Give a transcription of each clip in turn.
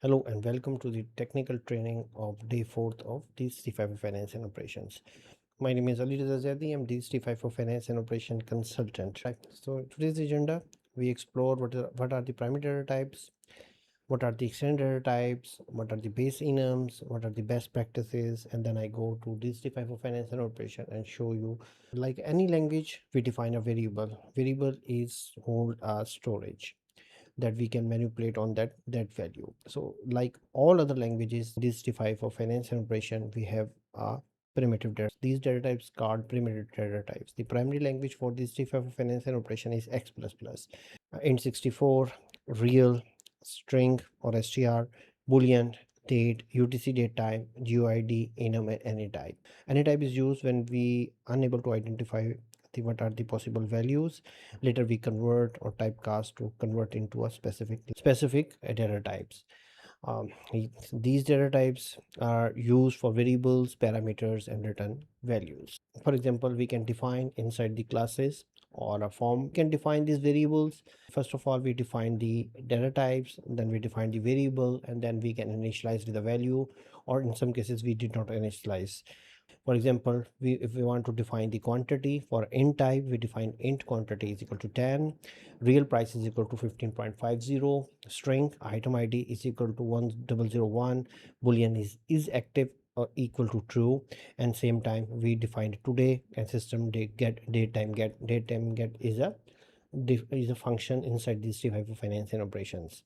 Hello and welcome to the technical training of day 4th of D365 for Finance and Operations. My name is Ali Reza Zaidi. I'm D365 for Finance and Operation Consultant. Right. So today's agenda, we explore what are the primary data types, what are the extended data types, what are the base enums, what are the best practices, and then I go to D365 for Finance and Operation and show you. Like any language, we define a variable. Variable is hold a storage that we can manipulate on that value. So like all other languages, D365 for finance and operation, we have primitive data. These data types called primitive data types. The primary language for D365 for finance and operation is X++. int64, real, string or str, boolean, date, utcDateTime, GUID, enum, and anytype. Anytype is used when we unable to identify what are the possible values. Later we convert or typecast to convert into a specific data types. These data types are used for variables, parameters, and return values. For example, we can define inside the classes or a form. We can define these variables. First of all, we define the data types, then we define the variable, and then we can initialize with the value, or in some cases we did not initialize. For example, if we want to define the quantity for int type, we define int quantity is equal to 10, real price is equal to 15.50, string item ID is equal to 1001, boolean is active or equal to true, and same time we defined today, and system date time get is a function inside this type of finance and operations.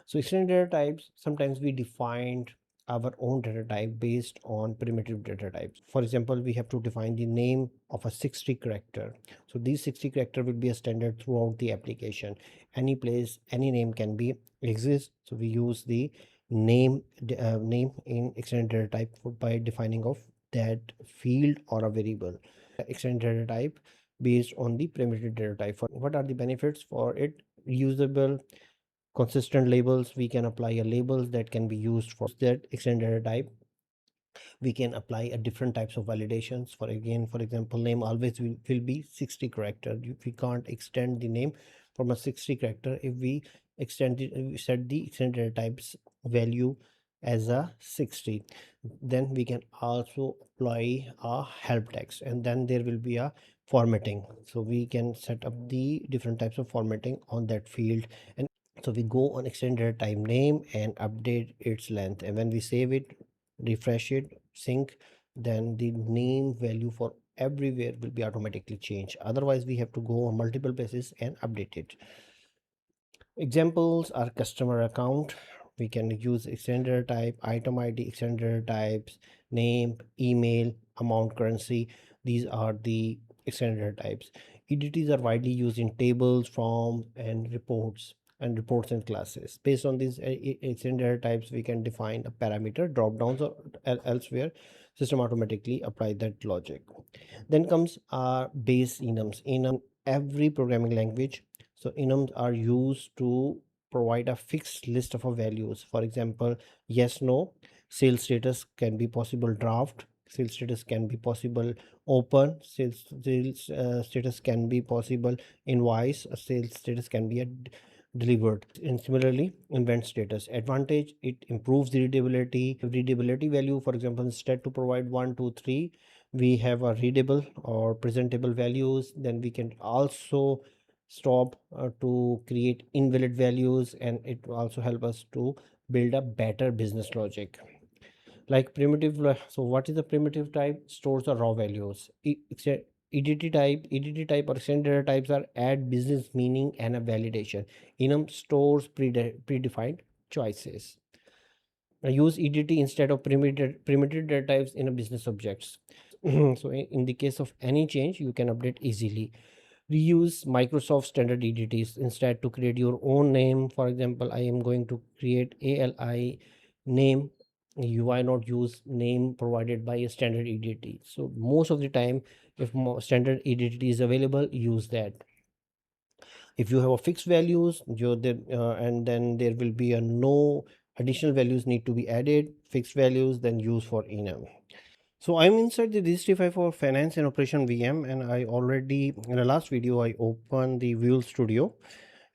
So extended data types, sometimes we defined our own data type based on primitive data types. For example, we have to define the name of a 60 character. So these 60 character will be a standard throughout the application. Any place, any name can be exist. So we use the name in extended data type by defining of that field or a variable. Extended data type based on the primitive data type. What are the benefits for it? Reusable, consistent labels. We can apply a labels that can be used for that extended data type. We can apply a different types of validations. For example, name always will be 60 character. We can't extend the name from a 60 character. If we we set the extended data types value as a 60, then we can also apply a help text, and then there will be a formatting. So we can set up the different types of formatting on that field. And so we go on extended time name and update its length, and when we save it, refresh it, sync, then the name value for everywhere will be automatically changed. Otherwise we have to go on multiple places and update it. Examples are customer account. We can use extended type, item ID, extended types, name, email, amount, currency. These are the extended types. EDTs are widely used in tables, forms, and reports and classes. Based on these extended types, we can define a parameter drop downs or elsewhere. System automatically apply that logic. Then comes our base enums. In every programming language, so enums are used to provide a fixed list of values. For example, yes, no, sales status can be possible draft, sales status can be possible open, sales status can be possible invoice, sales status can be delivered. And similarly, event status advantage, it improves the readability value. For example, instead to provide 1 2 3, we have a readable or presentable values. Then we can also stop to create invalid values, and it will also help us to build a better business logic. Like primitive, so what is the primitive type? Stores the raw values. EDT type or extended data types are add business meaning and a validation. Enum stores predefined choices. I use EDT instead of primitive data types in a business objects. So in the case of any change, you can update easily. We use Microsoft standard EDTs instead to create your own name. For example, I am going to create ALI name. Why not use name provided by a standard EDT? So most of the time, if standard EDT is available, use that. If you have a fixed values, and then there will be a no additional values need to be added. Fixed values, then use for enum. So I'm inside the D365 for Finance and Operation VM, and I already in the last video I opened the Visual Studio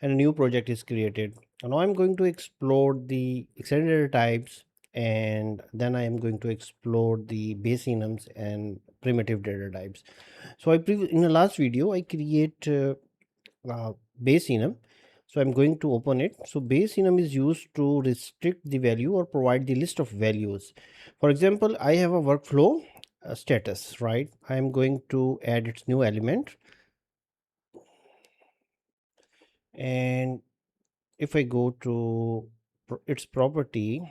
and a new project is created. Now I'm going to explore the extended data types, and then I am going to explore the base enums and primitive data types. So in the last video I create base enum. So I'm going to open it. So base enum is used to restrict the value or provide the list of values. For example, I have a workflow status, right? I'm going to add its new element, and if I go to its property,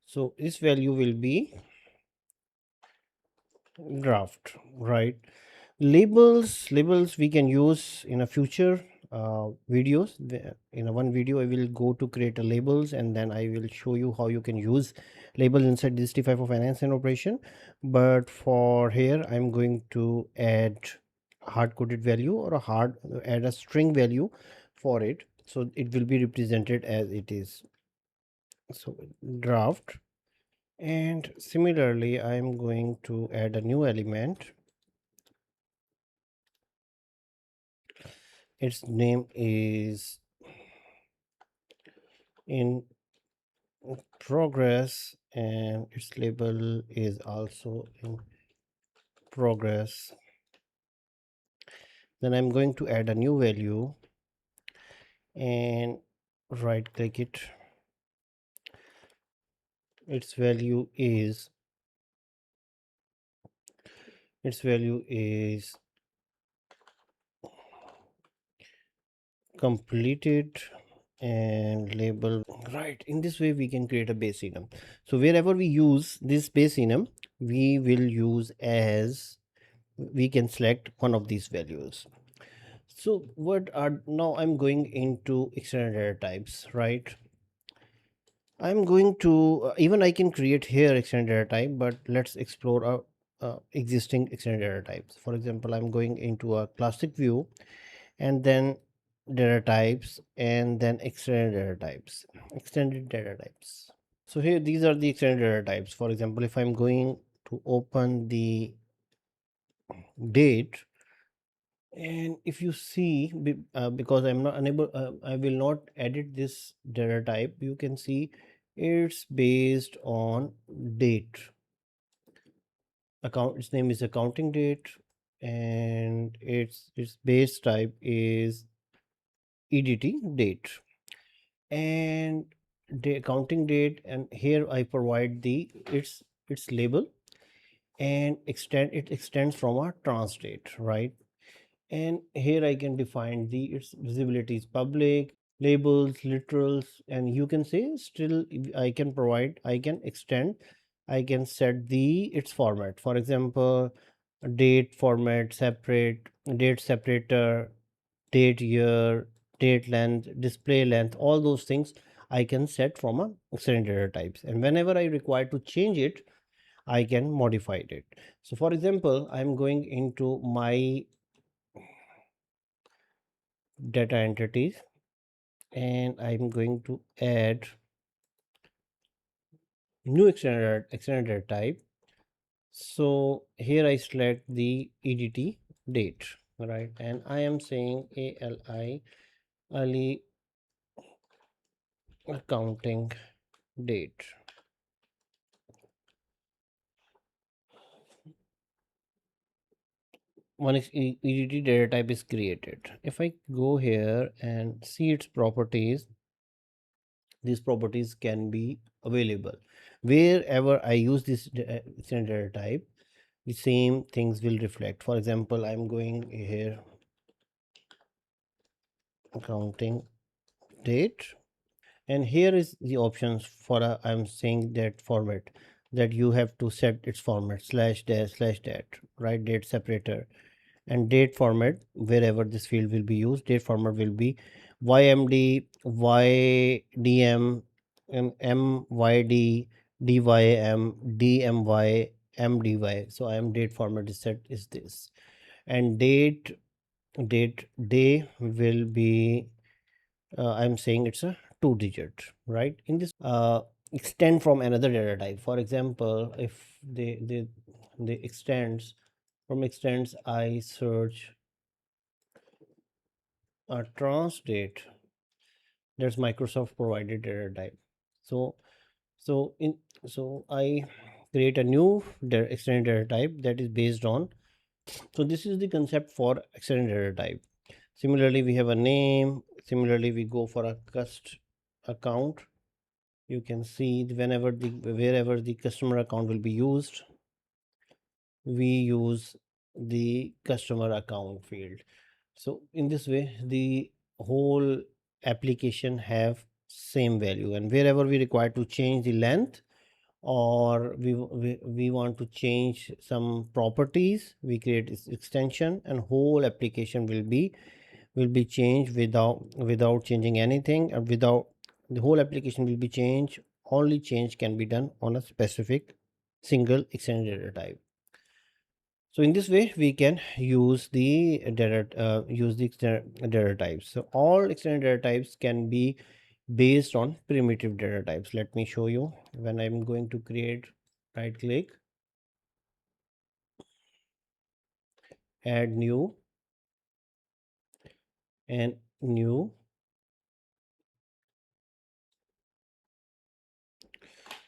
so this value will be draft, right? Labels we can use in a future videos. In a one video I will go to create a labels, and then I will show you how you can use labels inside D365 for finance and operation. But for here I'm going to add hard coded value, or add a string value for it, so it will be represented as it is. So draft, and similarly I am going to add a new element. Its name is in progress, and its label is also in progress. Then I'm going to add a new value and right click it. Its value is completed and label. Right, in this way we can create a base enum. So wherever we use this base enum, we will use as we can select one of these values. So what are now I'm going into extended data types, right? I'm going to even I can create here extended data type, but let's explore existing extended data types. For example, I'm going into a classic view, and then data types, and then extended data types. So here these are the extended data types. For example, if I'm going to open the date, and if you see because I'm not unable I will not edit this data type, you can see it's based on date. Its name is accounting date, and its base type is EDT date, and the accounting date, and here I provide the its label, and extends from a trans date, right? And here I can define the its visibility is public, labels, literals, and you can say still I can provide, I can extend, I can set the its format. For example, date format separate, date separator, date year, date length, display length, all those things I can set from a extended data types, and whenever I require to change it, I can modify it. So for example, I'm going into my data entities, and I'm going to add new extended data type. So here I select the EDT date, right? And I am saying ALI, early accounting date. One EDT data type is created. If I go here and see its properties, these properties can be available wherever I use this extended data type. The same things will reflect. For example, I'm going here, accounting date, and here is the options for I'm saying that format, that you have to set its format slash dash slash dat, right? Date separator, and date format, wherever this field will be used, date format will be YMD, YDM, MYD, DYM, DMY, MDY. So I am date format is set is this, and date day will be I'm saying it's a 2-digit, right? In this extend from another data type. For example, if they extends, from extends I search a transdate, that's Microsoft provided data type. So so in so I create a new extended data type that is based on. So this is the concept for extended data type. Similarly, we have a name. Similarly, we go for a cust account. You can see wherever the customer account will be used, we use the customer account field. So in this way, the whole application have same value, and wherever we require to change the length, or we want to change some properties, we create this extension, and whole application will be changed without changing anything, and without the whole application will be changed. Only change can be done on a specific single extended data type. So in this way, we can use the extended data types. So all extended data types can be based on primitive data types. Let me show you. When I'm going to create, right click, add new, and new,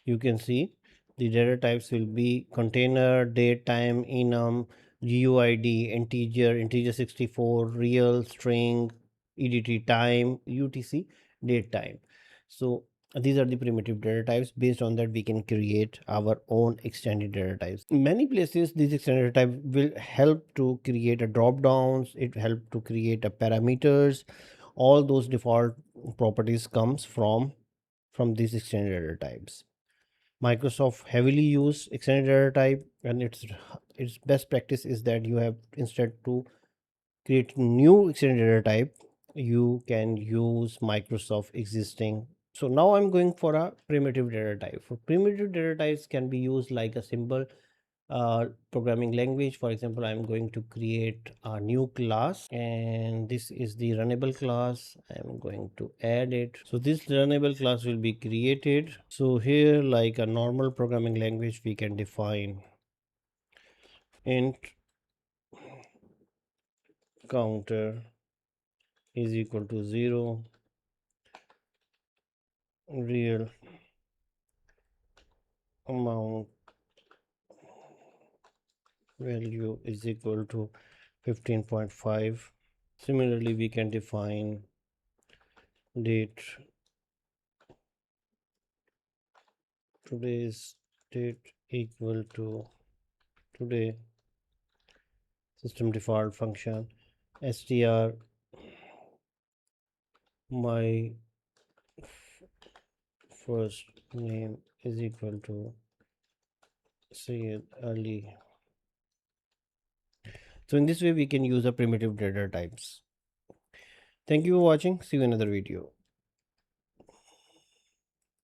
you can see the data types will be container, date, time, enum, GUID, integer 64, real, string, EDT, time, UTC, date, time. So these are the primitive data types. Based on that, we can create our own extended data types. In many places, these extended data type will help to create a drop downs. It help to create a parameters. All those default properties comes from these extended data types. Microsoft heavily use extended data type, and its best practice is that you have, instead to create new extended data type, you can use Microsoft existing. So now I'm going for a primitive data type. For primitive data types can be used like a simple programming language. For example, I'm going to create a new class, and this is the runnable class. I'm going to add it. So this runnable class will be created. So here, like a normal programming language, we can define int counter is equal to 0, real amount value is equal to 15.5. Similarly, we can define date, today's date equal to today, system default function, str my first name is equal to say early. So in this way, we can use a primitive data types. Thank you for watching. See you in another video.